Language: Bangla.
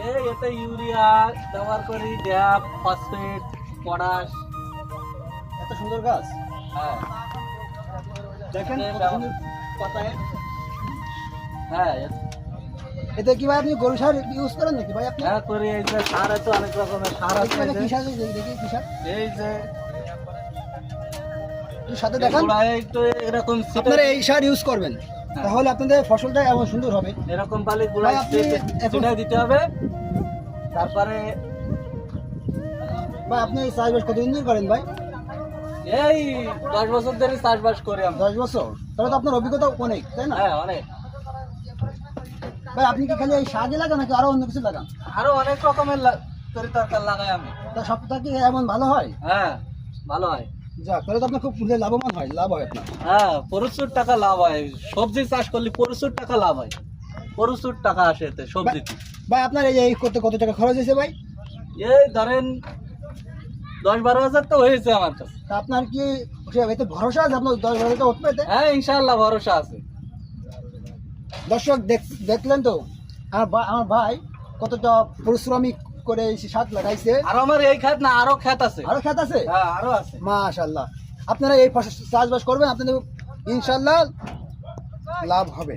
এতে ইউরিয়া ব্যবহার করি, ড্যাপ, ফসফেট, পটাশ। এত সুন্দর গাছ, হ্যাঁ দেখেন এতে কত সুন্দর পাতায়। হ্যাঁ এতে কি ভাই আপনি গরু সার ইউজ করেন নাকি ভাই আপনি? হ্যাঁ করি। এই যে সার আছে, অনেক রকমের সার আছে। এটা কি সার দেখি কি সার? এই যে একটু সাথে দেখান। গোড়ায় একটু এরকম আপনারা এই সার ইউজ করবেন, হ্যাঁ। তাহলে আপনাদের ফসলটা এমন সুন্দর হবে। এরকম বালি গোড়ায় ভাই, আপনি এখন- ছিটাই দিতে হবে। তারপরে ভাই আপনি এই চাষবাস কতদিন ধরে করেন ভাই? এই 10 বছর ধরে চাষবাস করি আমরা। 10 বছর? তাহলে তো আপনার অভিজ্ঞতা অনেক, তাই না? হ্যাঁ অনেক। ভাই আপনি কি খালি এই শাকই লাগান নাকি আরো অন্য কিছু লাগান? আরো অনেক রকমের তরি তরকারি লাগাই আমি। তা সবটা কি এমন ভালো হয়? হ্যাঁ ভালো হয়। যাক, তাহলে তো আপনার খুব লাভবান হয়, লাভ হয় আপনার। হ্যাঁ প্রচুর টাকা লাভ হয়। সবজি চাষ করলে প্রচুর টাকা লাভ হয়, প্রচুর টাকা আসে এতে সবজিতে। ভাই আপনার এই করতে কত টাকা খরচ হয়েছে ভাই? এই ধরেন 10-12 হাজার তো হয়েছে আমার কাছে। তা আপনার কি এতে ভরসা আছে আপনার 10-12 টাকা উঠবে এতে? হ্যাঁ ইনশাআল্লাহ ভরসা আছে। দর্শক দেখলেন তো আমার ভাই কতটা পরিশ্রমিক করে এই শাক লাগাইছে। আর আমার এই ক্ষেত না, আরো ক্ষেত আছে। আরো খেত আছে? হ্যাঁ আরো আছে। মাশাআল্লাহ, আপনারা এই ফসল চাষবাস করবেন, আপনাদের ইনশাআল্লাহ লাভ হবে।